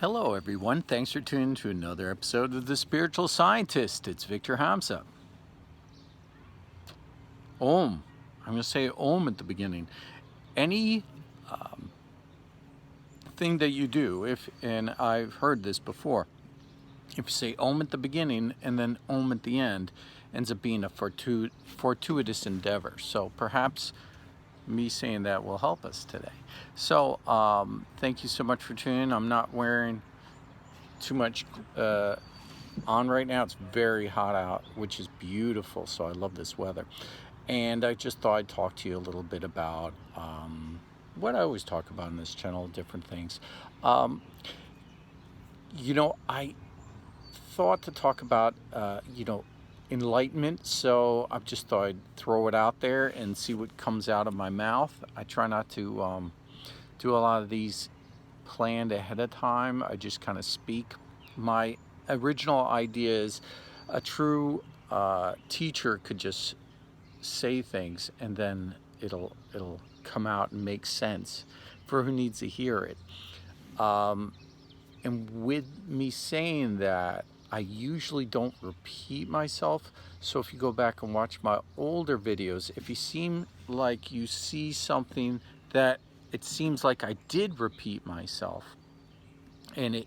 Hello, everyone. Thanks for tuning to another episode of The Spiritual Scientist. It's Victor Hamsa. Om. I'm going to say Om at the beginning. Any thing that you do, and I've heard this before, if you say Om at the beginning and then Om at the end, ends up being a fortuitous endeavor. So perhaps me saying that will help us today. So thank you so much for tuning in. I'm not wearing too much on right now. It's very hot out, which is beautiful, so I love this weather. And I just thought I'd talk to you a little bit about what I always talk about on this channel, different things. I thought to talk about enlightenment, so I just thought I'd throw it out there and see what comes out of my mouth. I try not to do a lot of these planned ahead of time. I just kind of speak. My original idea is a true teacher could just say things and then it'll come out and make sense for who needs to hear it. And with me saying that, I usually don't repeat myself. So if you go back and watch my older videos, if you seem like you see something that it seems like I did repeat myself, and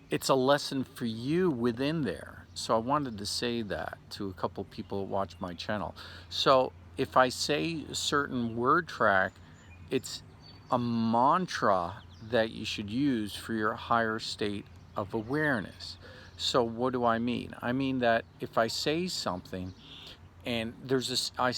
it's a lesson for you within there. So I wanted to say that to a couple people who watch my channel. So if I say a certain word track, it's a mantra that you should use for your higher state of awareness. So what do I mean? I mean that if I say something and there's this, I'll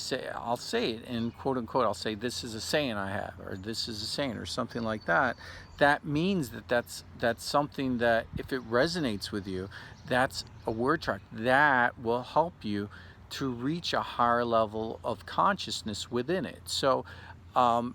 say it in quote unquote, I'll say this is a saying I have, or this is a saying, or something like that. That means that's something that if it resonates with you, that's a word track that will help you to reach a higher level of consciousness within it. So our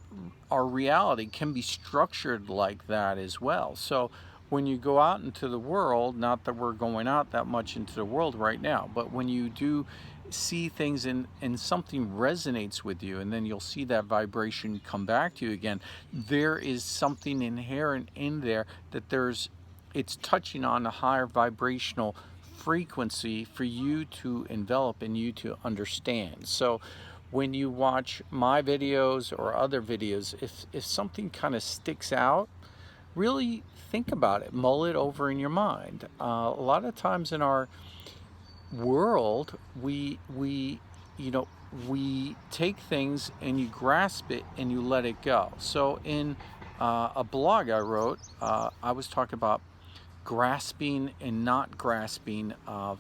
reality can be structured like that as well. So when you go out into the world, not that we're going out that much into the world right now, but when you do see things and something resonates with you, and then you'll see that vibration come back to you again, there is something inherent in there that it's touching on a higher vibrational frequency for you to envelop and you to understand. So when you watch my videos or other videos, if something kind of sticks out, really think about it, mull it over in your mind. A lot of times in our world, we take things and you grasp it and you let it go. So in a blog I wrote, I was talking about grasping and not grasping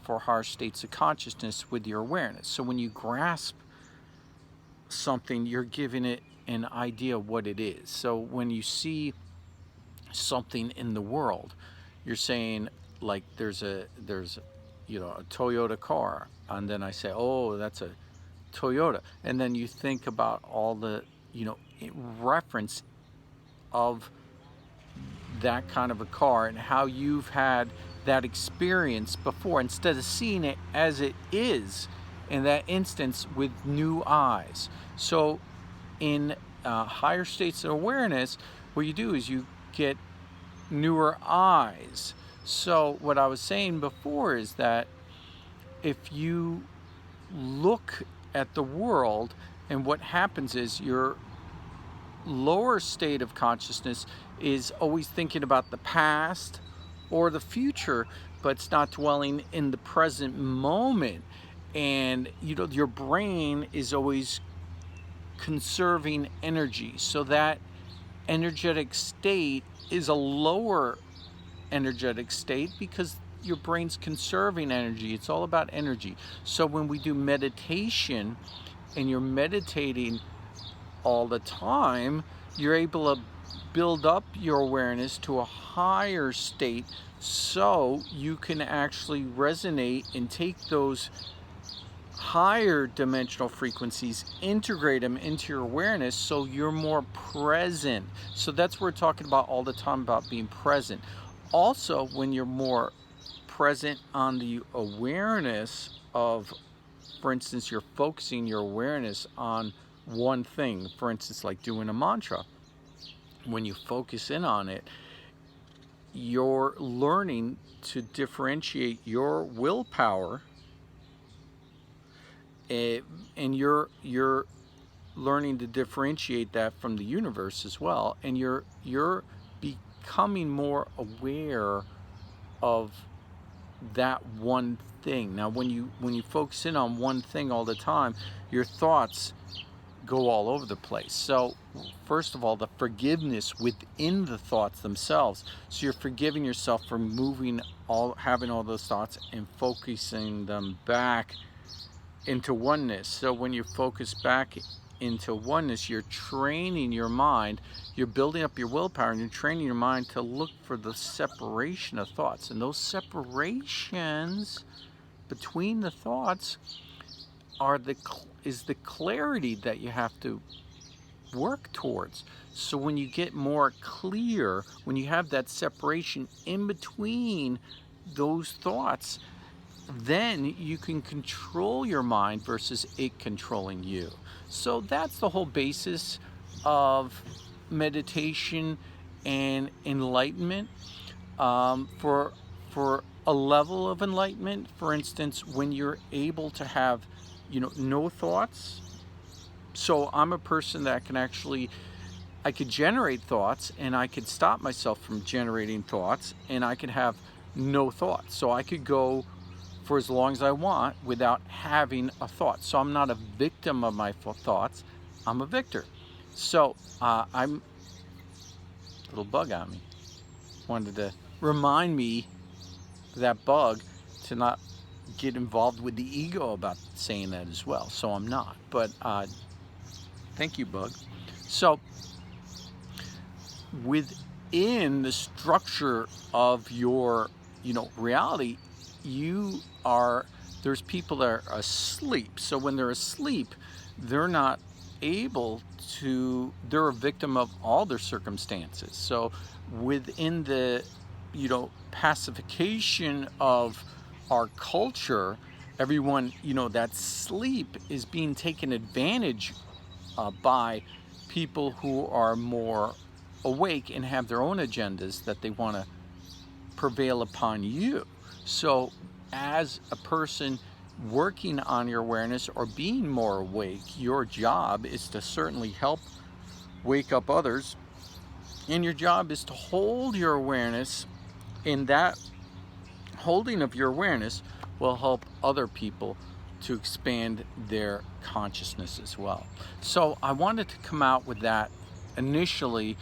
for higher states of consciousness with your awareness. So when you grasp something, you're giving it an idea of what it is. So when you see something in the world, you're saying, like, there's a Toyota car, and then I say, oh, that's a Toyota, and then you think about all the reference of that kind of a car and how you've had that experience before, instead of seeing it as it is in that instance with new eyes. So in higher states of awareness, what you do is you get newer eyes. So what I was saying before is that if you look at the world, and what happens is your lower state of consciousness is always thinking about the past or the future, but it's not dwelling in the present moment. And your brain is always conserving energy, so that energetic state is a lower energetic state because your brain's conserving energy. It's all about energy. So when we do meditation and you're meditating all the time, you're able to build up your awareness to a higher state, so you can actually resonate and take those higher dimensional frequencies, integrate them into your awareness, so you're more present. So that's what we're talking about all the time, about being present. Also, when you're more present on the awareness of, for instance, you're focusing your awareness on one thing, for instance, like doing a mantra. When you focus in on it, you're learning to differentiate your willpower, and you're learning to differentiate that from the universe as well, and you're becoming more aware of that one thing. Now when you focus in on one thing all the time, your thoughts go all over the place. So first of all, the forgiveness within the thoughts themselves. So you're forgiving yourself for having all those thoughts and focusing them back into oneness. So when you focus back into oneness, you're training your mind, you're building up your willpower, and you're training your mind to look for the separation of thoughts. And those separations between the thoughts is the clarity that you have to work towards. So when you get more clear, when you have that separation in between those thoughts, then you can control your mind versus it controlling you. So that's the whole basis of meditation and enlightenment. For a level of enlightenment, for instance, when you're able to have, no thoughts. So I'm a person that I could generate thoughts, and I could stop myself from generating thoughts, and I could have no thoughts. So I could go for as long as I want without having a thought. So I'm not a victim of my thoughts, I'm a victor. So I'm a little bug on me. Wanted to remind me, that bug, to not get involved with the ego about saying that as well. So I'm not, but thank you, bug. So within the structure of your, reality, there's people that are asleep. So when they're asleep, they're not able to, they're a victim of all their circumstances. So within the, pacification of our culture, everyone, that sleep is being taken advantage by people who are more awake and have their own agendas that they want to prevail upon you. So as a person working on your awareness or being more awake, your job is to certainly help wake up others, and your job is to hold your awareness, and that holding of your awareness will help other people to expand their consciousness as well. So I wanted to come out with that initially,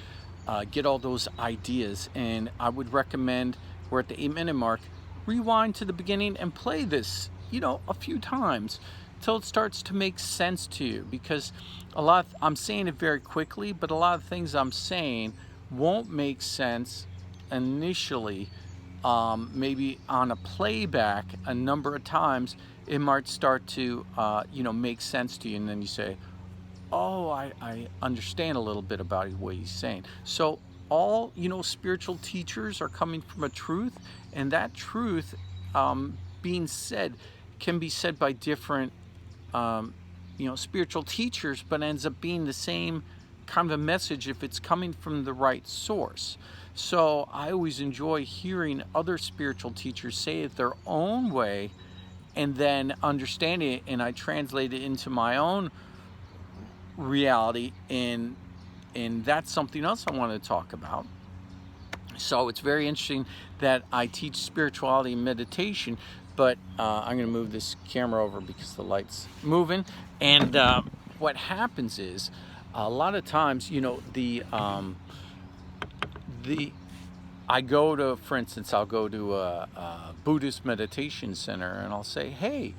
get all those ideas, and I would recommend, we're at the 8-minute mark, rewind to the beginning and play this, a few times till it starts to make sense to you, because I'm saying it very quickly, but a lot of things I'm saying won't make sense initially. Maybe on a playback a number of times, it might start to make sense to you, and then you say, oh, I understand a little bit about what he's saying. So all, spiritual teachers are coming from a truth, and that truth being said can be said by different spiritual teachers, but ends up being the same kind of a message if it's coming from the right source. So I always enjoy hearing other spiritual teachers say it their own way, and then understanding it, and I translate it into my own reality, and that's something else I want to talk about. So it's very interesting that I teach spirituality and meditation, but I'm going to move this camera over because the light's moving. And what happens is, a lot of times, I go to, for instance, I'll go to a Buddhist meditation center, and I'll say, hey,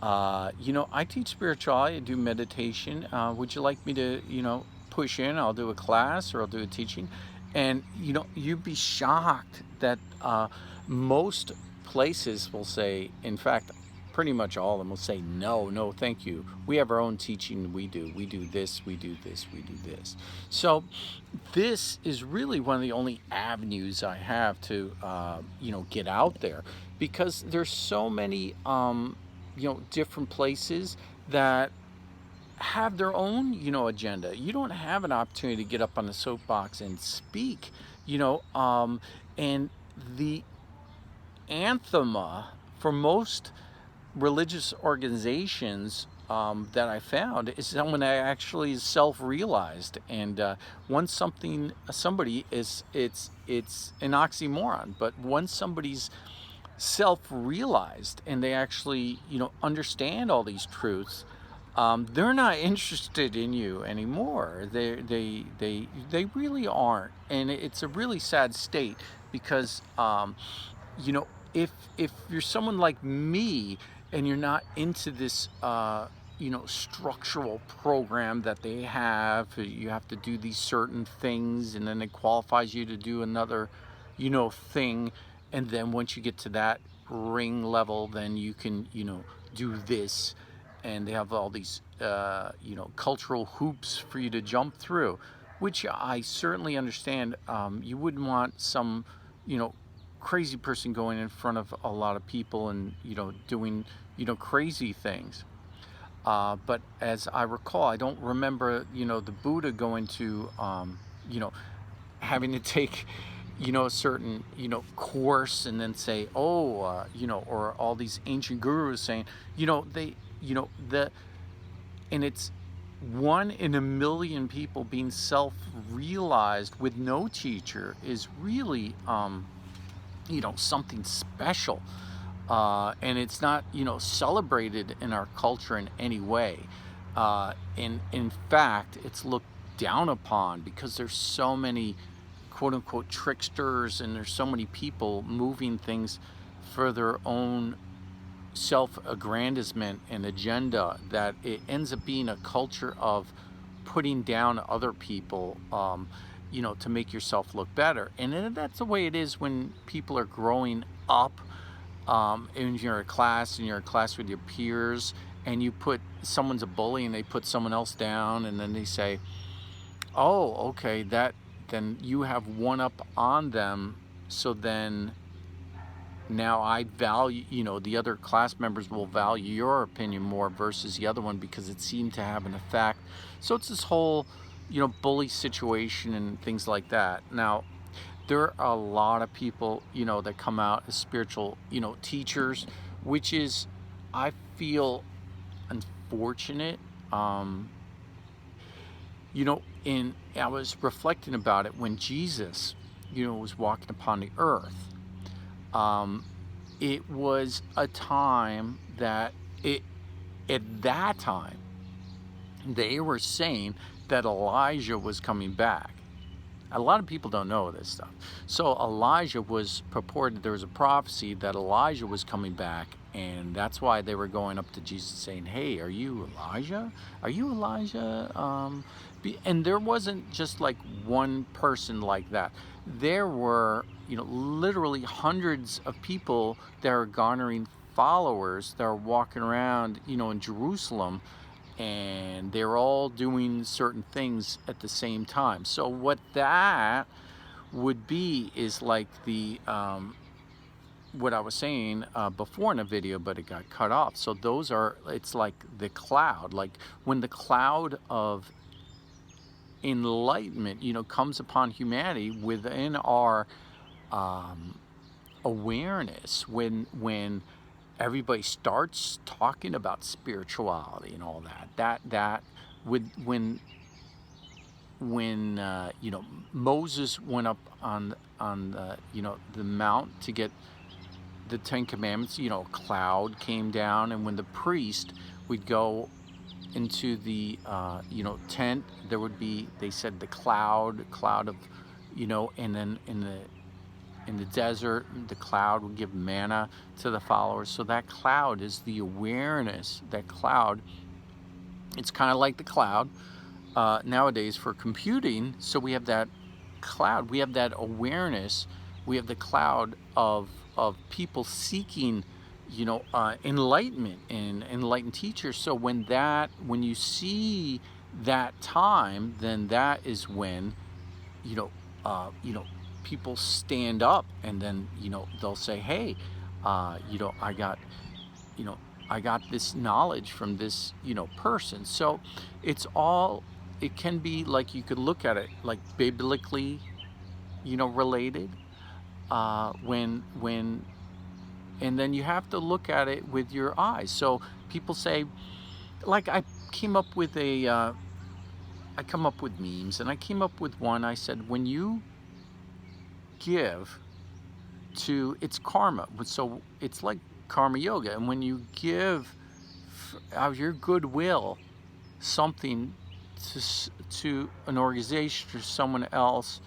I teach spirituality, I do meditation. Would you like me to, push in? I'll do a class, or I'll do a teaching. And, you'd be shocked that most places will say, in fact, pretty much all of them will say, no, thank you. We have our own teaching. We do this, we do this, we do this. So this is really one of the only avenues I have to, get out there, because there's so many, different places that have their own, agenda. You don't have an opportunity to get up on the soapbox and speak you know, and the anthema for most religious organizations that I found is someone that actually is self-realized, and once somebody is, it's an oxymoron, but once somebody's self-realized and they actually, understand all these truths, they're not interested in you anymore. They really aren't, and it's a really sad state because you know, if you're someone like me and you're not into this, structural program that they have, you have to do these certain things, and then it qualifies you to do another, thing, and then once you get to that ring level, then you can, do this, and they have all these, cultural hoops for you to jump through, which I certainly understand. You wouldn't want some, you know, crazy person going in front of a lot of people and doing crazy things. But as I recall, I don't remember the Buddha going to you know having to take a certain course and then say, oh, or all these ancient gurus saying, they the and it's one in a million people being self-realized with no teacher is really something special, and it's not celebrated in our culture in any way. In fact, it's looked down upon because there's so many quote unquote tricksters, and there's so many people moving things for their own self-aggrandizement and agenda that it ends up being a culture of putting down other people, to make yourself look better. And then that's the way it is when people are growing up, and you're in class with your peers, and you put someone's a bully and they put someone else down, and then they say, oh, okay, then you have one up on them, so then now I value, the other class members will value your opinion more versus the other one because it seemed to have an effect. So it's this whole, bully situation and things like that. Now, there are a lot of people, that come out as spiritual, teachers, which is, I feel, unfortunate. And I was reflecting about it when Jesus, was walking upon the earth. It was a time that at that time they were saying that Elijah was coming back. A lot of people don't know this stuff. So Elijah was purported, there was a prophecy that Elijah was coming back, and that's why they were going up to Jesus saying, hey, are you Elijah? Are you Elijah? And there wasn't just like one person like that. There were, literally hundreds of people that are garnering followers that are walking around, in Jerusalem, and they're all doing certain things at the same time. So what that would be is like the what I was saying before in a video, but it got cut off. So those are, it's like the cloud, like when the cloud of enlightenment, comes upon humanity within our awareness, when everybody starts talking about spirituality and all that with when Moses went up on the the mount to get the Ten Commandments, a cloud came down, and when the priest would go into the tent, there would be, they said, the cloud of, and then in the desert, the cloud would give manna to the followers. So that cloud is the awareness. That cloud, it's kind of like the cloud nowadays for computing. So we have that cloud, we have that awareness, we have the cloud of people seeking enlightenment and enlightened teachers. So when you see that time, then that is when people stand up, and then they'll say, hey, I got this knowledge from this person. So it can be like, you could look at it like biblically, related. When and then you have to look at it with your eyes. So people say, like came up with a, I come up with memes, and I came up with one. I said, when you give to, it's karma. So it's like karma yoga. And when you give out of your goodwill something to an organization or someone else,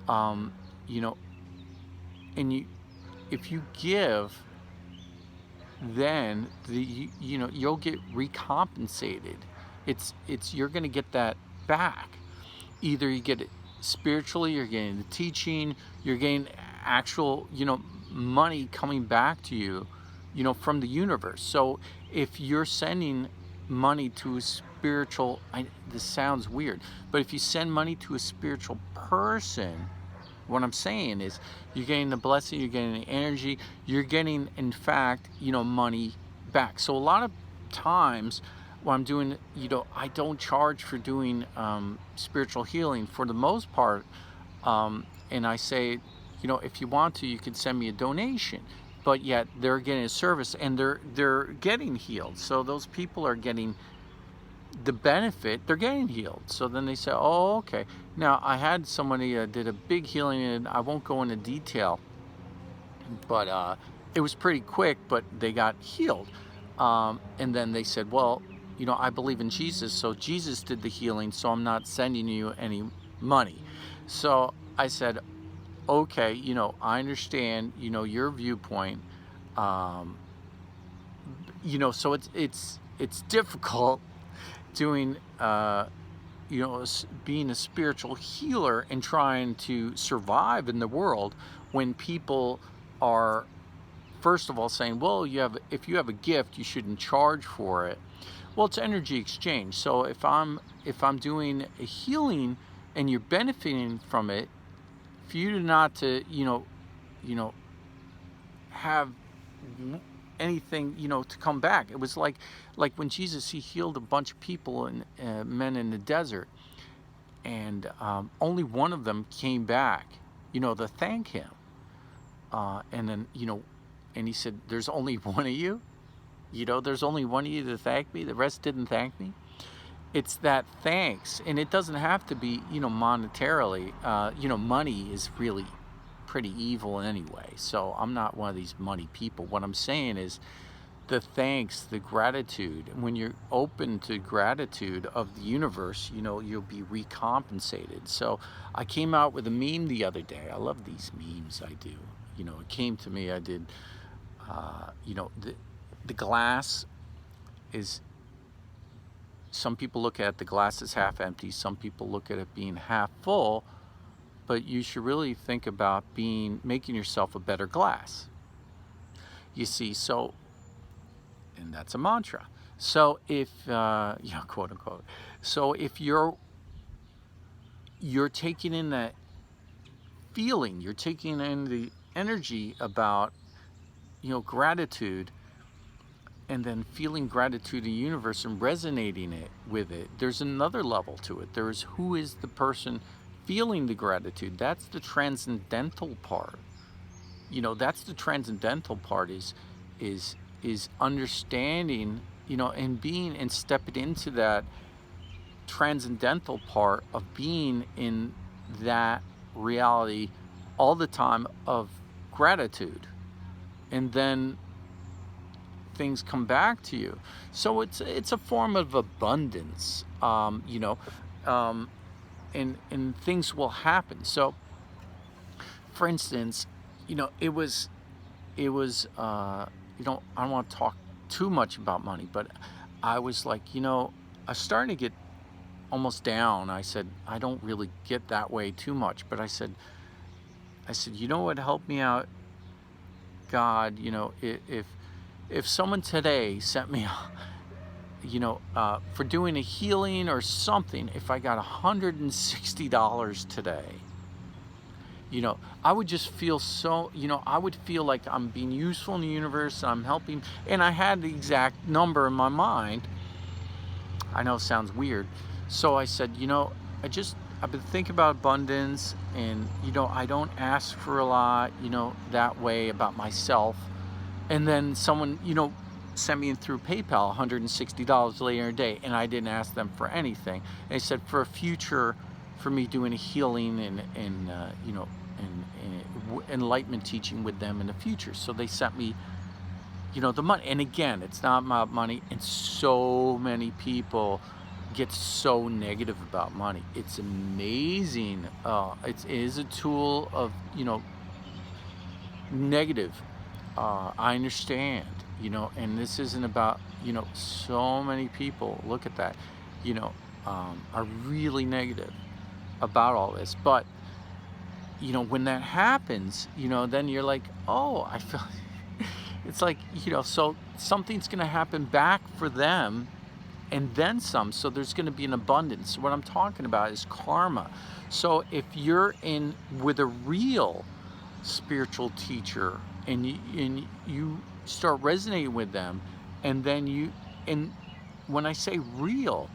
you know, and if you give, then you'll get recompensated. It's you're going to get that back. Either you get it spiritually, you're getting the teaching, you're getting actual money coming back to you, from the universe. So if you're sending money to a spiritual, this sounds weird, but if you send money to a spiritual person, what I'm saying is you're getting the blessing, you're getting the energy, you're getting, in fact, money back. So a lot of times when I'm doing, I don't charge for doing spiritual healing for the most part. And I say, if you want to, you can send me a donation. But yet they're getting a service and they're getting healed. So those people are getting the benefit, they're getting healed. So then they say, oh, okay. Now I had somebody did a big healing, and I won't go into detail, but it was pretty quick, but they got healed. And then they said, well, I believe in Jesus, so Jesus did the healing, so I'm not sending you any money. So I said, okay, I understand, your viewpoint. So it's difficult doing, being a spiritual healer and trying to survive in the world when people are, first of all, saying, well, if you have a gift, you shouldn't charge for it. Well, it's energy exchange. So if I'm doing a healing and you're benefiting from it, for you not to have anything to come back. It was like when Jesus, he healed a bunch of people and men in the desert, and only one of them came back to thank him, and then and he said, there's only one of you, there's only one of you to thank me, the rest didn't thank me. It's that thanks, and it doesn't have to be monetarily. Money is really pretty evil anyway, so I'm not one of these money people. What I'm saying is the thanks, the gratitude. When you're open to gratitude of the universe, you'll be recompensated. So I came out with a meme the other day. I love these memes. I do. It came to me. I did. The glass is. Some people look at the glass as half empty. Some people look at it being half full. But you should really think about making yourself a better glass. You see, so, and that's a mantra. So if, quote unquote. So if you're taking in that feeling, you're taking in the energy about, gratitude, and then feeling gratitude in the universe and resonating with it, there's another level to it. There's who is the person feeling the gratitude. That's the transcendental part. That's the transcendental part is understanding, and being and stepping into that transcendental part of being in that reality all the time of gratitude. And then things come back to you. So it's a form of abundance, and things will happen. So, for instance, it was, I don't want to talk too much about money, but I was like, I was starting to get almost down. I said, I don't really get that way too much, but I said, what helped me out, God, if someone today sent me, for doing a healing or something, if I got $160 today, I would just feel so, I would feel like I'm being useful in the universe, I'm helping, and I had the exact number in my mind. I know it sounds weird. So I said, I I've been thinking about abundance, and I don't ask for a lot, that way about myself. And then someone, sent me in through PayPal $160 later in the day, and I didn't ask them for anything. And they said for a future, for me doing a healing and enlightenment teaching with them in the future. So they sent me, the money. And again, it's not about money. And so many people get so negative about money. It's amazing. It is a tool of, negative. I understand, and this isn't about, so many people, look at that, are really negative about all this. But, when that happens, then you're like, oh, I feel, it's like, so something's going to happen back for them and then some. So there's going to be an abundance. What I'm talking about is karma. So if you're in with a real spiritual teacher, and you start resonating with them, and then and when I say real,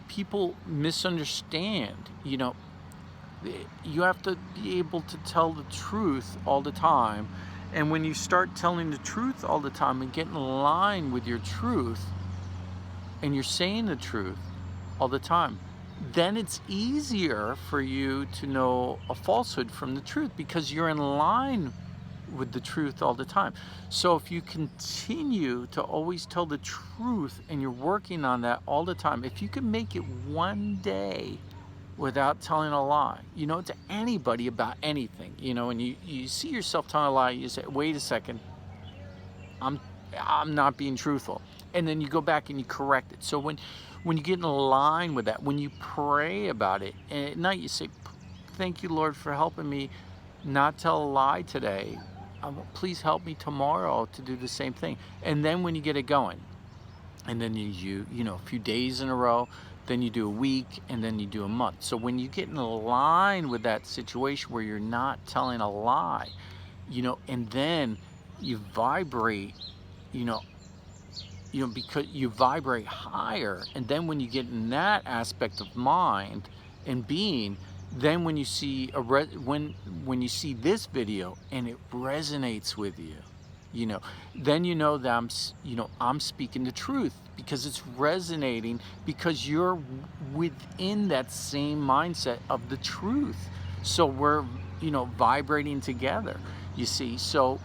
people misunderstand. You have to be able to tell the truth all the time, and when you start telling the truth all the time and get in line with your truth, and you're saying the truth all the time, then it's easier for you to know a falsehood from the truth, because you're in line with the truth all the time. So if you continue to always tell the truth and you're working on that all the time, if you can make it one day without telling a lie, to anybody about anything, and you see yourself telling a lie, you say, wait a second, I'm not being truthful. And then you go back and you correct it. So when you get in line with that, when you pray about it, and at night you say, thank you, Lord, for helping me not tell a lie today. Please help me tomorrow to do the same thing. And then when you get it going, and then you a few days in a row, then you do a week, and then you do a month. So when you get in line with that situation where you're not telling a lie, and then you vibrate, because you vibrate higher, and then when you get in that aspect of mind and being, then when you see when you see this video and it resonates with you, then that I'm speaking the truth, because it's resonating, because you're within that same mindset of the truth. So we're vibrating together, you see. So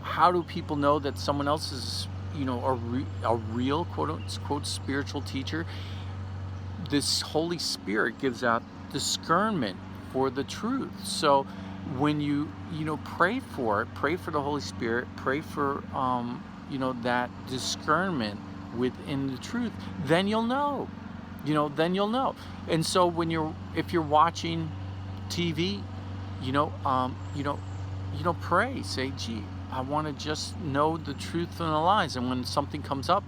how do people know that someone else is a real quote unquote spiritual teacher? This Holy Spirit gives out discernment for the truth. So when you pray for the Holy Spirit, pray for that discernment within the truth, then you'll know. And so if you're watching TV, pray, say, gee, I want to just know the truth and the lies. And when something comes up,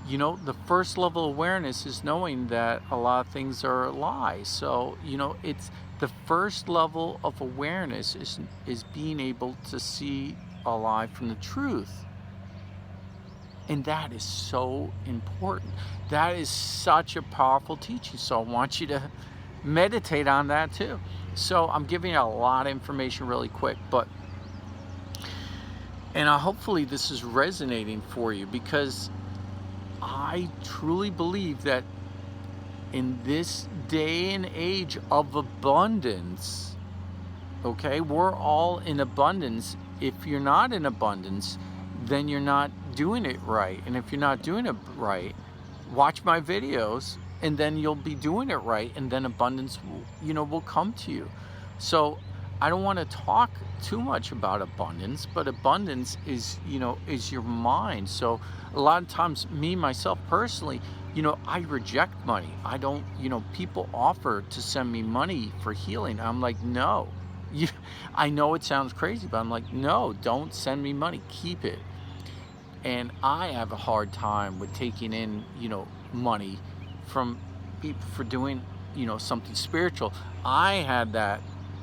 the first level of awareness is knowing that a lot of things are lies. So, it's the first level of awareness is being able to see a lie from the truth. And that is so important. That is such a powerful teaching. So I want you to meditate on that too. So I'm giving you a lot of information really quick, and hopefully this is resonating for you, because I truly believe that in this day and age of abundance, okay, we're all in abundance. If you're not in abundance, then you're not doing it right. And if you're not doing it right, watch my videos, and then you'll be doing it right, and then abundance will come to you. So I don't want to talk too much about abundance, but abundance is your mind. So a lot of times, myself personally, I reject money. I don't, people offer to send me money for healing. I'm like, no. I know it sounds crazy, but I'm like, no, don't send me money. Keep it. And I have a hard time with taking in, money from people for doing, something spiritual. I had that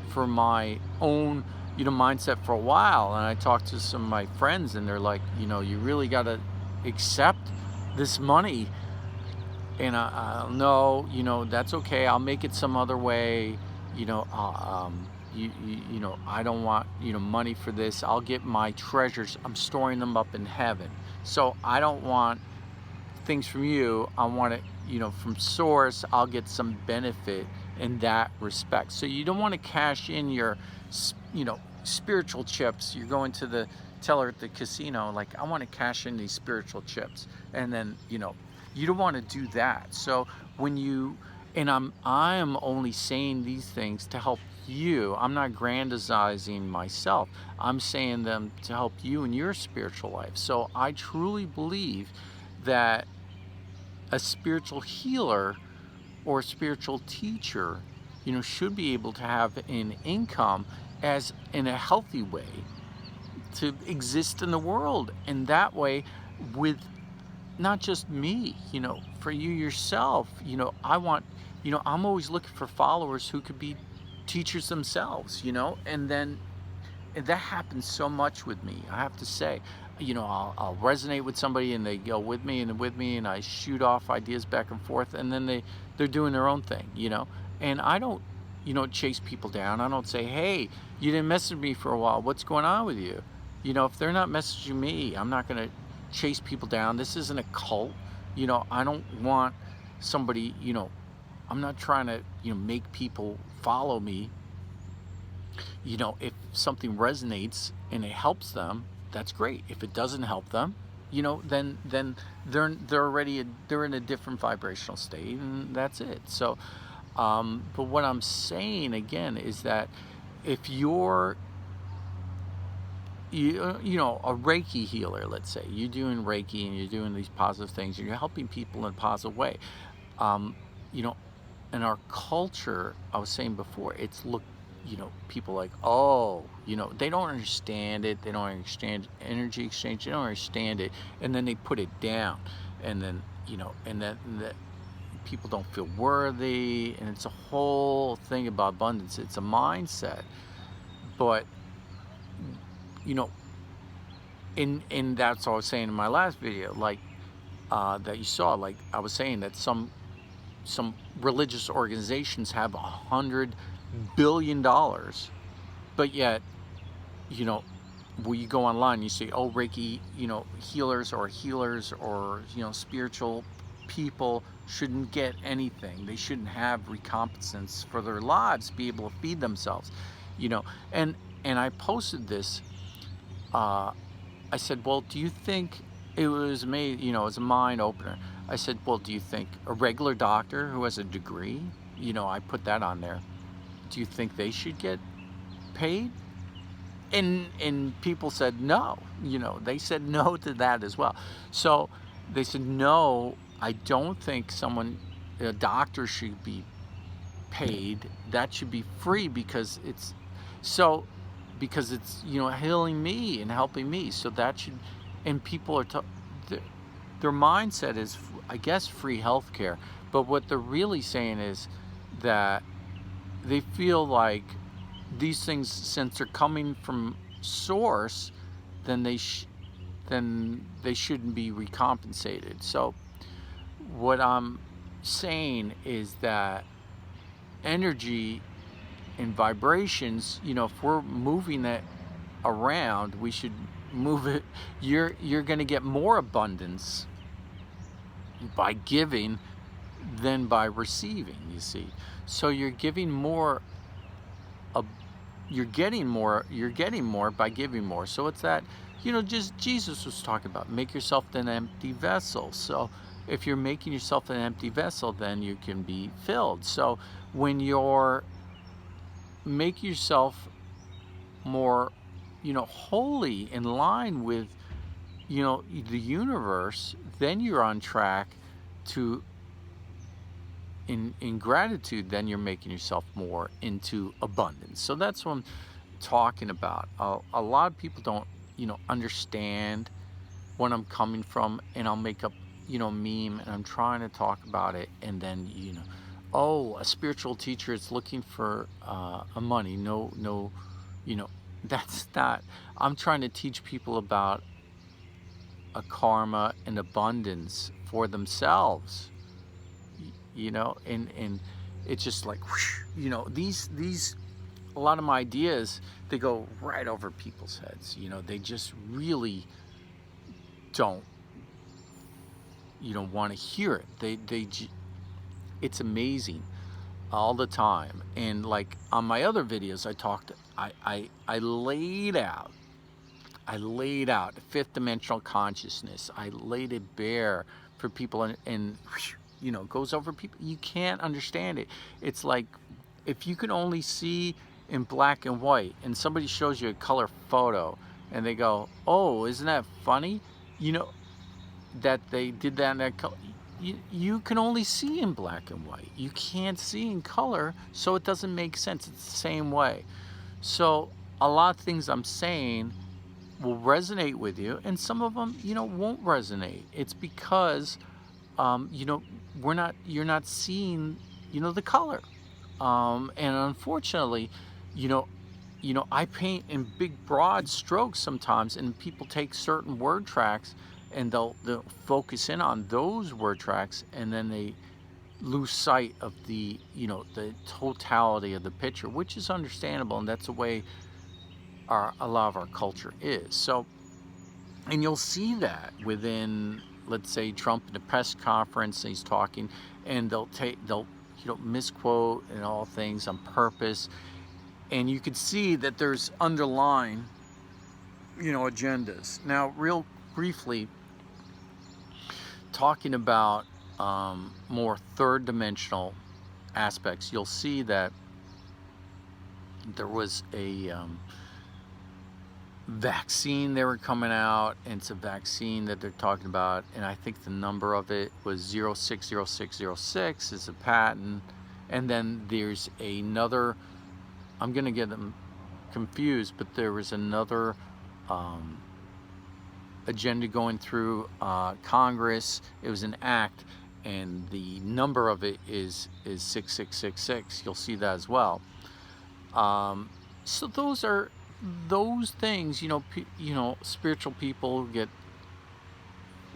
for my own, mindset for a while. And I talked to some of my friends, and they're like, you really got to accept this money. and I'll know, you know, that's okay. I'll make it some other way. You know, you know, I don't want, you know, money for this. I'll get my treasures. I'm storing them up in heaven. So I don't want things from you. I want it, you know, from source. I'll get some benefit in that respect. So you don't want to cash in your, you know, spiritual chips. You're going to the teller at the casino, like, I want to cash in these spiritual chips, and then, you know, you don't want to do that. So when you, and I am only saying these things to help you. I'm not grandizing myself. I'm saying them to help you in your spiritual life. So I truly believe that a spiritual healer or a spiritual teacher, you know, should be able to have an income as in a healthy way to exist in the world. And that way, with not just me, you know, for you yourself, you know, I want, you know, I'm always looking for followers who could be teachers themselves, you know, and then and that happens so much with me, I have to say. You know, I'll resonate with somebody and they go with me and with me, and I shoot off ideas back and forth, and then they're doing their own thing, you know. And I don't, you know, chase people down. I don't say, hey, you didn't message me for a while. What's going on with you? You know, if they're not messaging me, I'm not going to chase people down. This isn't a cult. You know, I don't want somebody, you know, I'm not trying to, you know, make people follow me. You know, if something resonates and it helps them, that's great. If it doesn't help them, you know, then they're already they're in a different vibrational state, and that's it. So, but what I'm saying again is that if you're you know, a Reiki healer, let's say you're doing Reiki and you're doing these positive things and you're helping people in a positive way, you know, in our culture, I was saying before, it's look, you know, people like, oh, you know, they don't understand it. They don't understand energy exchange. They don't understand it. And then they put it down. And then, you know, and then people don't feel worthy. And it's a whole thing about abundance. It's a mindset. But, you know, and that's what I was saying in my last video, like, that you saw, like I was saying that some religious organizations have $100 billion, but yet, you know, when you go online, you say, oh, Reiki, you know, healers or you know, spiritual people shouldn't get anything. They shouldn't have recompensance for their lives, be able to feed themselves, you know. And I posted this. I said, well, do you think it was made, you know, as a mind opener? I said, well, do you think a regular doctor who has a degree, you know, I put that on there, do you think they should get paid? And people said no, you know, they said no to that as well. So they said, no, I don't think a doctor should be paid. That should be free because it's so, because it's, you know, healing me and helping me. So that should, and people are, their mindset is, I guess, free healthcare. But what they're really saying is that they feel like these things, since they're coming from source, then they shouldn't be recompensated. So what I'm saying is that energy and vibrations, you know, if we're moving it around, we should move it. You're going to get more abundance by giving than by receiving, you see. So you're giving more, you're getting more by giving more. So it's that, you know, just Jesus was talking about, make yourself an empty vessel. So if you're making yourself an empty vessel, then you can be filled. So when you're making yourself more, you know, holy, in line with, you know, the universe, then you're on track to, in gratitude, then you're making yourself more into abundance. So that's what I'm talking about. A lot of people don't, you know, understand when I'm coming from, and I'll make up, you know, meme, and I'm trying to talk about it, and then, you know, oh, a spiritual teacher is looking for a money. No, you know, that's not. I'm trying to teach people about a karma and abundance for themselves. you know, and it's just like, whoosh, you know, these a lot of my ideas, they go right over people's heads. You know, they just really don't, you know, want to hear it. It's amazing all the time. And like on my other videos, I laid out fifth dimensional consciousness. I laid it bare for people, and you know, goes over people. You can't understand it. It's like if you can only see in black and white, and somebody shows you a color photo, and they go, "Oh, isn't that funny?" You know, that they did that in that color. You can only see in black and white. You can't see in color, so it doesn't make sense. It's the same way. So a lot of things I'm saying will resonate with you, and some of them, you know, won't resonate. It's because, you know, you're not seeing, you know, the color. And unfortunately, you know, I paint in big broad strokes sometimes, and people take certain word tracks and they'll focus in on those word tracks, and then they lose sight of the, you know, the totality of the picture, which is understandable, and that's the way a lot of our culture is. So, and you'll see that within, let's say, Trump in a press conference, he's talking, and they'll you know, misquote and all things on purpose, and you can see that there's underlying, you know, agendas. Now, real briefly, talking about more third dimensional aspects, you'll see that there was a vaccine they were coming out, and it's a vaccine that they're talking about, and I think the number of it was 060606 is a patent, and then there's another, I'm gonna get them confused, but there was another agenda going through Congress. It was an act, and the number of it is 6666. You'll see that as well. So those things, you know, you know, spiritual people get,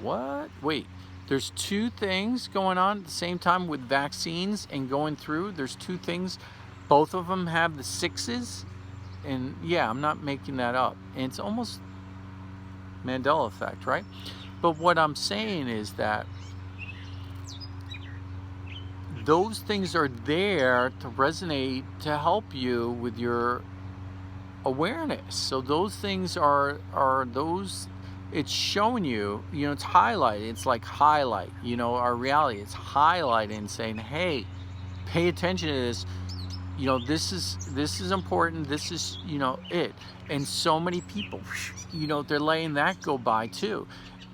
what? Wait, there's two things going on at the same time with vaccines and going through. There's two things. Both of them have the sixes, and yeah, I'm not making that up. And it's almost Mandela effect, right? But what I'm saying is that those things are there to resonate, to help you with your awareness. So those things are those, it's showing you, you know, it's highlighted. It's like highlight, you know, our reality. It's highlighting, saying, hey, pay attention to this. You know, this is important. This is, you know, it. And so many people, you know, they're letting that go by too.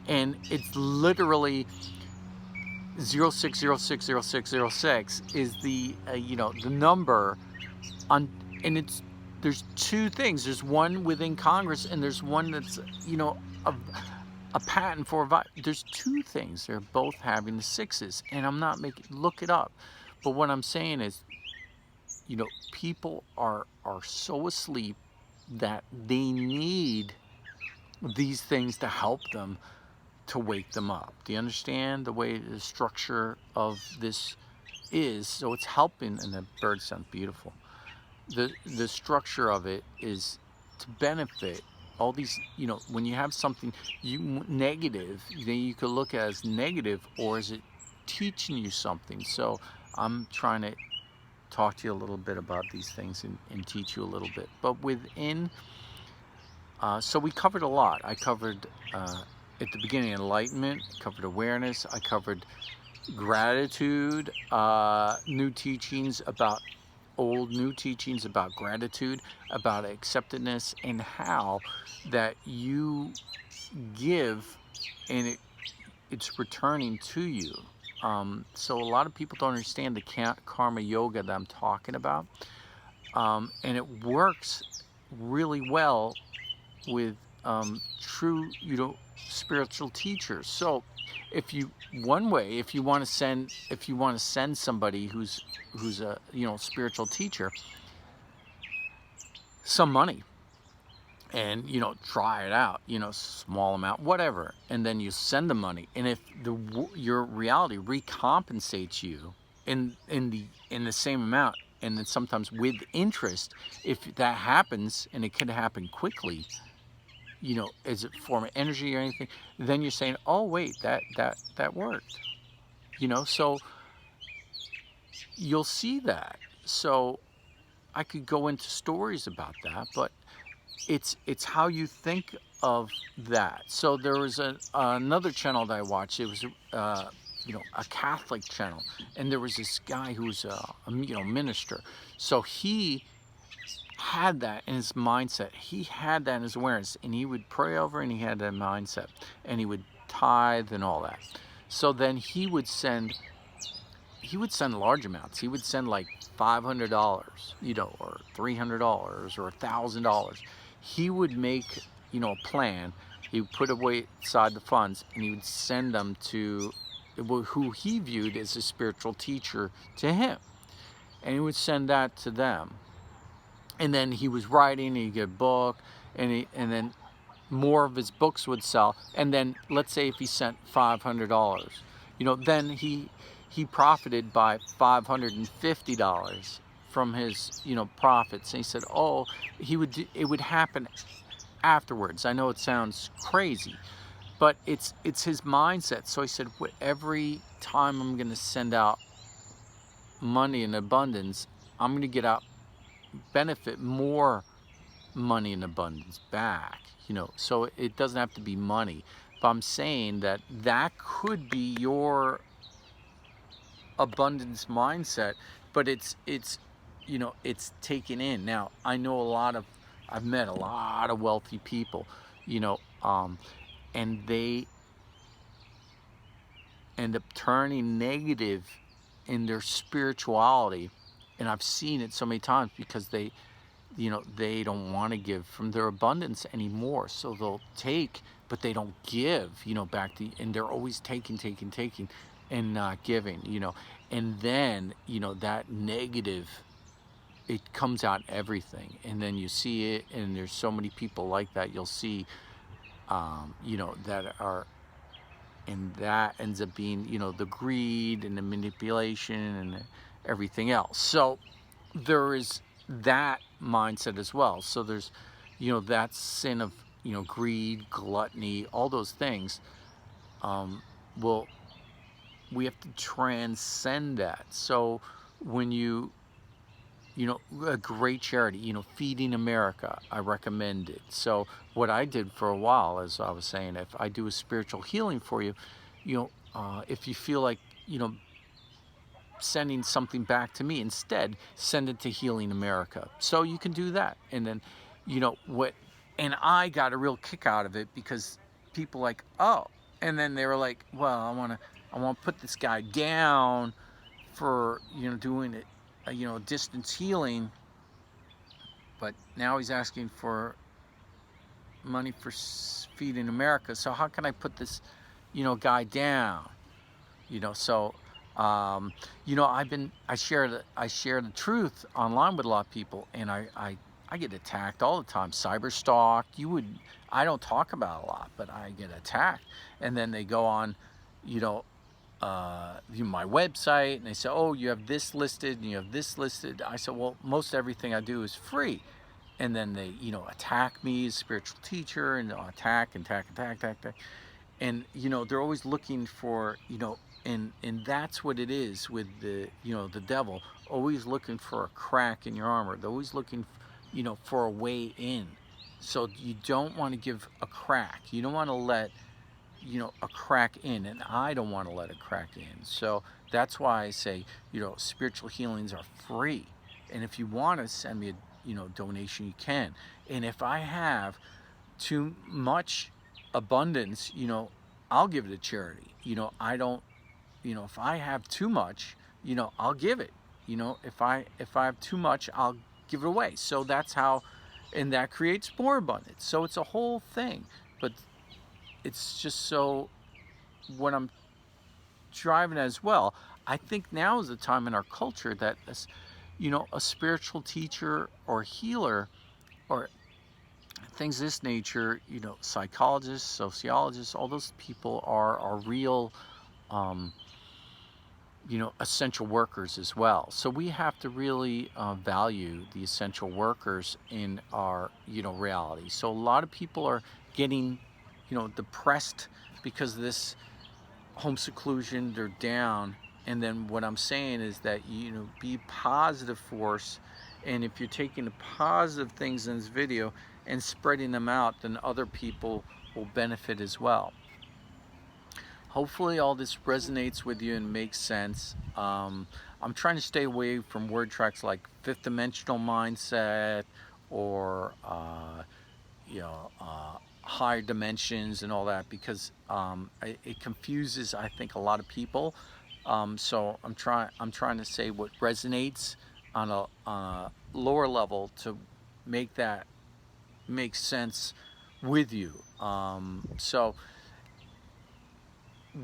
And it's literally 06060606 is the you know, the number on, and it's, there's two things. There's one within Congress, and there's one that's, you know, a patent for there's two things. They're both having the sixes, and I'm not making, look it up. But what I'm saying is, you know, people are so asleep that they need these things to help them, to wake them up. Do you understand the way the structure of this is? So it's helping, and the birds sound beautiful. The structure of it is to benefit all these, you know, when you have something negative, then you could look at it as negative, or is it teaching you something? So I'm trying to talk to you a little bit about these things, and teach you a little bit. But within, so we covered a lot. I covered at the beginning enlightenment, I covered awareness, I covered gratitude, new teachings about new teachings about gratitude, about acceptedness, and how that you give, and it's returning to you. So a lot of people don't understand the karma yoga that I'm talking about, and it works really well with true, you know, spiritual teachers. So if you, one way, if you want to send somebody who's a, you know, spiritual teacher some money, and, you know, try it out, you know, small amount, whatever, and then you send the money, and if your reality recompensates you, in the same amount, and then sometimes with interest, if that happens, and it could happen quickly, as a form of energy or anything, then you're saying, oh wait, that worked. So you'll see that. So I could go into stories about that, but it's how you think of that. So there was another channel that I watched. It was a Catholic channel, and there was this guy who was a minister. So he had that in his mindset. He had that in his awareness, and he would pray over, and he had that mindset, and he would tithe and all that. So then he would send large amounts. He would send like $500, or $300 or $1,000. He would make, a plan. He would put away aside the funds, and he would send them to who he viewed as a spiritual teacher to him, and he would send that to them. And then he was writing, and he'd get a book, and then more of his books would sell. And then let's say if he sent $500, then he profited by $550 from his profits. And he said, oh, it would happen afterwards. I know it sounds crazy, but it's his mindset. So he said, every time I'm going to send out money in abundance, I'm going to get out benefit more money in abundance back. So it doesn't have to be money, but I'm saying that could be your abundance mindset, but it's taken in. Now I know I've met a lot of wealthy people, and they end up turning negative in their spirituality, and I've seen it so many times because they don't want to give from their abundance anymore. So they'll take, but they don't give, back and they're always taking, and not giving, and then, that negative, it comes out in everything. And then you see it, and there's so many people like that. You'll see, that are, and that ends up being, the greed and the manipulation and everything else. So there is that mindset as well. So there's, that sin of, greed, gluttony, all those things. Well, we have to transcend that. So when a great charity, Feeding America, I recommend it. So what I did for a while, as I was saying, if I do a spiritual healing for you, if you feel like, sending something back to me, instead send it to Healing America. So you can do that. And then and I got a real kick out of it, because people like, oh, and then they were like, well, I want to put this guy down for doing it, distance healing, but now he's asking for money for Feeding America. So how can I put this guy down? So I share the truth online with a lot of people, and I get attacked all the time. Cyber stalk. I don't talk about it a lot, but I get attacked. And then they go on, my website, and they say, oh, you have this listed and you have this listed. I said, well, most everything I do is free. And then they, attack me as a spiritual teacher, and they'll attack. And, they're always looking for, and that's what it is with the, the devil, always looking for a crack in your armor. They're always looking, for a way in. So you don't want to give a crack. You don't want to let, a crack in, and I don't want to let a crack in. So that's why I say, spiritual healings are free. And if you want to send me a, donation, you can. And if I have too much abundance, I'll give it to charity. I don't, if I have too much, I'll give it. If I have too much, I'll give it away. So that's how, and that creates more abundance. So it's a whole thing. But it's just so, what I'm driving as well, I think now is the time in our culture that, a spiritual teacher or healer or things of this nature, psychologists, sociologists, all those people are real, essential workers as well. So we have to really value the essential workers in our, reality. So a lot of people are getting, depressed because of this home seclusion, they're down. And then what I'm saying is that, be positive force. And if you're taking the positive things in this video and spreading them out, then other people will benefit as well. Hopefully all this resonates with you and makes sense. I'm trying to stay away from word tracks like fifth dimensional mindset or higher dimensions and all that, because it confuses, I think, a lot of people. So I'm trying to say what resonates on a lower level to make that make sense with you. So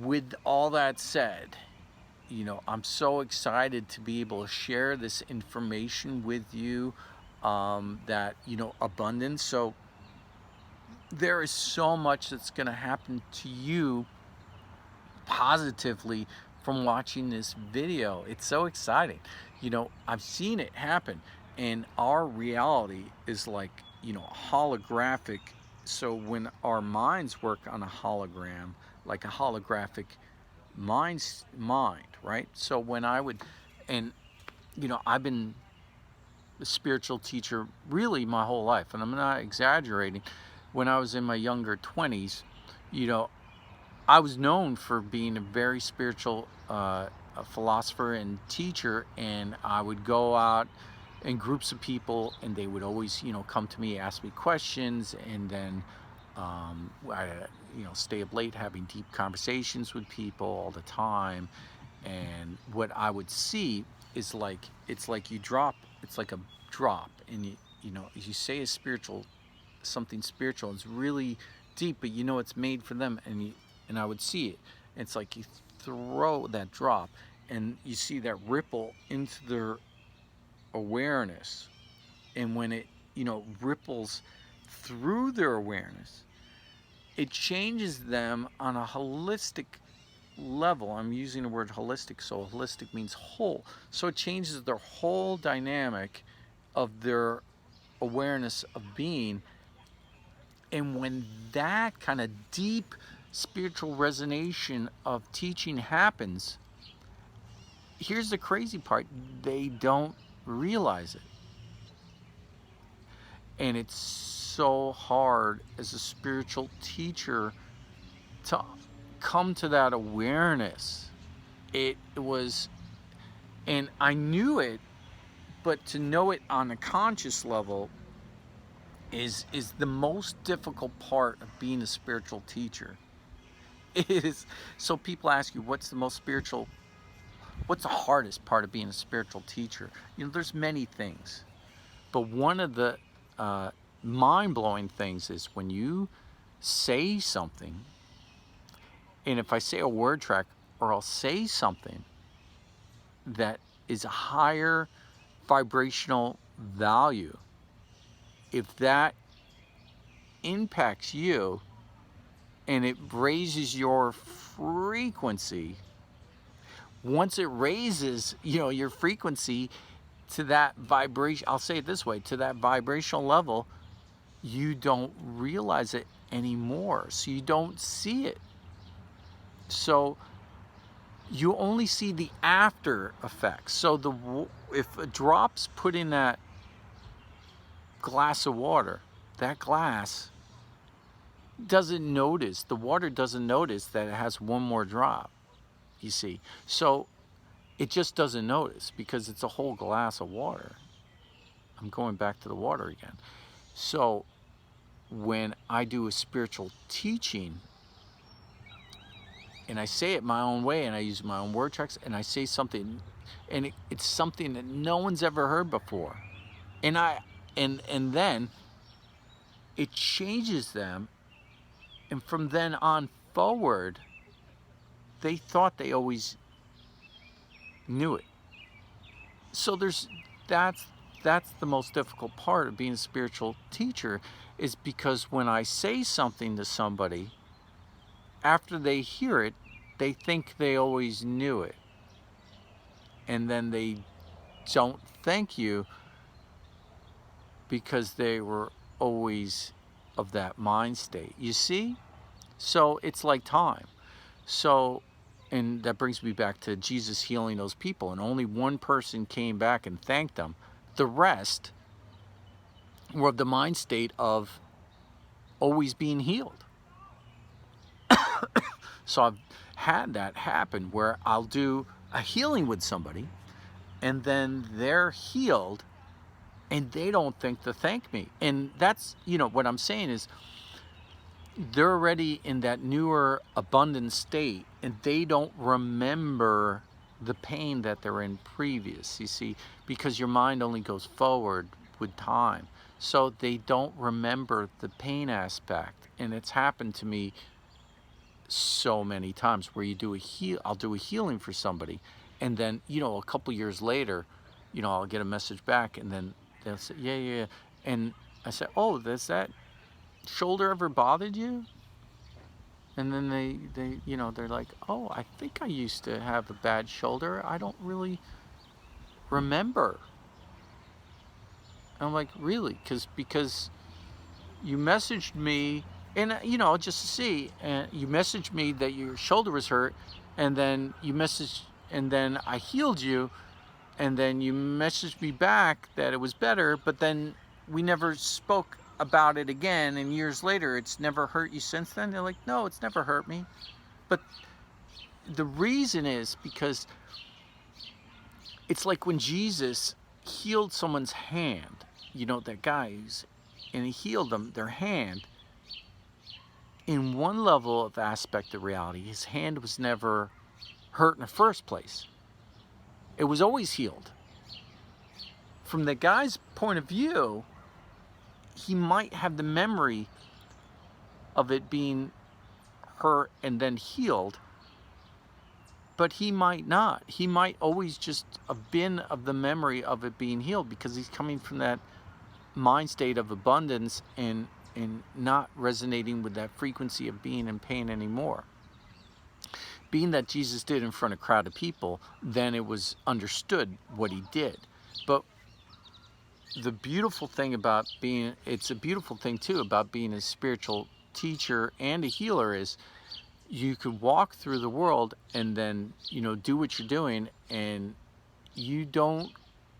with all that said, I'm so excited to be able to share this information with you, that, abundance. So there is so much that's going to happen to you positively from watching this video. It's so exciting. I've seen it happen, and our reality is like, holographic. So when our minds work on a hologram, like a holographic mind, right? So when I would, and I've been a spiritual teacher really my whole life, and I'm not exaggerating. When I was in my younger 20s, I was known for being a very spiritual a philosopher and teacher, and I would go out in groups of people, and they would always, come to me, ask me questions, and then I, stay up late having deep conversations with people all the time. And what I would see is like, it's like you drop, it's like a drop, and you say something spiritual, it's really deep, but it's made for them, and I would see it. It's like you throw that drop, and you see that ripple into their awareness, and when it ripples through their awareness, it changes them on a holistic level. I'm using the word holistic, so holistic means whole. So it changes their whole dynamic of their awareness of being. And when that kind of deep spiritual resonation of teaching happens, here's the crazy part: they don't realize it. And it's so hard as a spiritual teacher to come to that awareness. It was, and I knew it, but to know it on a conscious level is the most difficult part of being a spiritual teacher. It is. So people ask you, what's the hardest part of being a spiritual teacher? There's many things, but one of the mind-blowing things is when you say something, and if I say a word track, or I'll say something that is a higher vibrational value, if that impacts you and it raises your frequency, once it raises your frequency to that vibration, I'll say it this way, to that vibrational level, you don't realize it anymore, so you don't see it. So you only see the after effects. So if a drop's put in that glass of water, that glass doesn't notice, the water doesn't notice that it has one more drop, you see. So it just doesn't notice because it's a whole glass of water. I'm going back to the water again. So when I do a spiritual teaching, and I say it my own way, and I use my own word tracks, and I say something, and it's something that no one's ever heard before, and then it changes them, and from then on forward, they thought they always knew it. So that's the most difficult part of being a spiritual teacher, is because when I say something to somebody, after they hear it, they think they always knew it. and then they don't thank you because they were always of that mind state. You see? So it's like time. So, and that brings me back to Jesus healing those people, and only one person came back and thanked them. The rest were of the mind state of always being healed. So I've had that happen where I'll do a healing with somebody, and then they're healed, and they don't think to thank me. And that's, what I'm saying is, they're already in that newer abundant state, and they don't remember the pain that they're in previous, you see, because your mind only goes forward with time. So they don't remember the pain aspect. And it's happened to me so many times where I'll do a healing for somebody, and then, a couple years later, I'll get a message back, and then they'll say, yeah. And I say, oh, does that shoulder ever bothered you? And then they're like, oh, I think I used to have a bad shoulder. I don't really remember. And I'm like, really? Because you messaged me, and just to see, and you messaged me that your shoulder was hurt, and then and then I healed you, and then you messaged me back that it was better, but then we never spoke about it again, and years later, it's never hurt you since then? They're like, no, it's never hurt me. But the reason is because it's like when Jesus healed someone's hand, that guy's, and he healed them, their hand. In one level of aspect of reality, his hand was never hurt in the first place. It was always healed. From the guy's point of view, he might have the memory of it being hurt and then healed, but he might not. He might always just have been of the memory of it being healed, because he's coming from that mind state of abundance and not resonating with that frequency of being in pain anymore. Being that Jesus did in front of a crowd of people, then it was understood what he did. But the beautiful thing about it's a beautiful thing too about being a spiritual teacher and a healer, is you could walk through the world and then, do what you're doing, and you're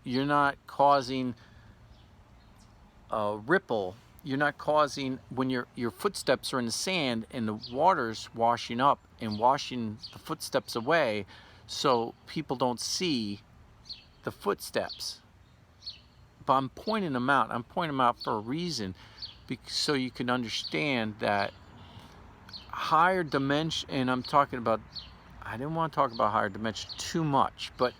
not causing a ripple. You're not causing, when your footsteps are in the sand and the water's washing up and washing the footsteps away, so people don't see the footsteps. But I'm pointing them out. I'm pointing them out for a reason, so you can understand that higher dimension, and I'm talking about, I didn't want to talk about higher dimension too much, but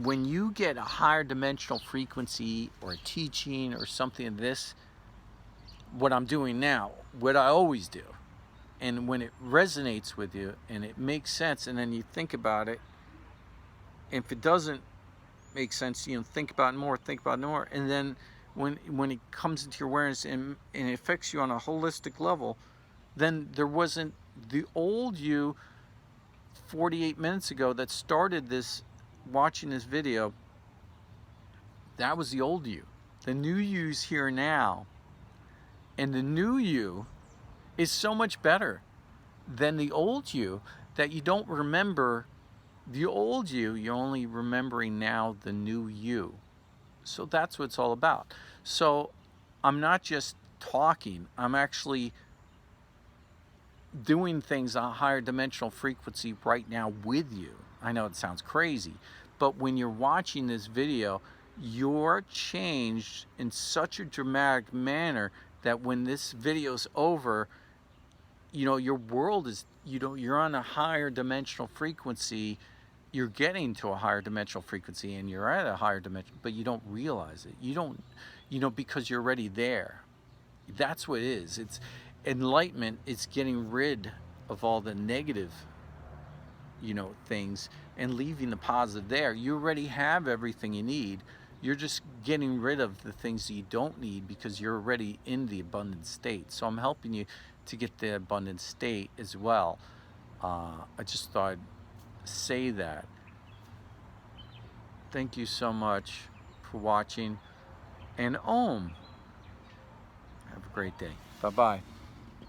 when you get a higher dimensional frequency or a teaching or something of this, what I'm doing now, what I always do, and when it resonates with you and it makes sense, and then you think about it, if it doesn't make sense, think about it more, and then when it comes into your awareness and it affects you on a holistic level, then there wasn't the old you 48 minutes ago that started this, watching this video. That was the old you. The new you's here now, and the new you is so much better than the old you, that you don't remember the old you. You're only remembering now the new you. So that's what it's all about. So I'm not just talking, I'm actually doing things on a higher dimensional frequency right now with you. I know it sounds crazy, but when you're watching this video, you're changed in such a dramatic manner that when this video's over, your world is, you're on a higher dimensional frequency. You're getting to a higher dimensional frequency, and you're at a higher dimension, but you don't realize it. You don't, because you're already there. That's what it is. It's enlightenment. It's getting rid of all the negative, things, and leaving the positive there. You already have everything you need. You're just getting rid of the things that you don't need, because you're already in the abundant state. So I'm helping you to get the abundant state as well. I just thought I'd say that. Thank you so much for watching. And Om. Have a great day. Bye-bye.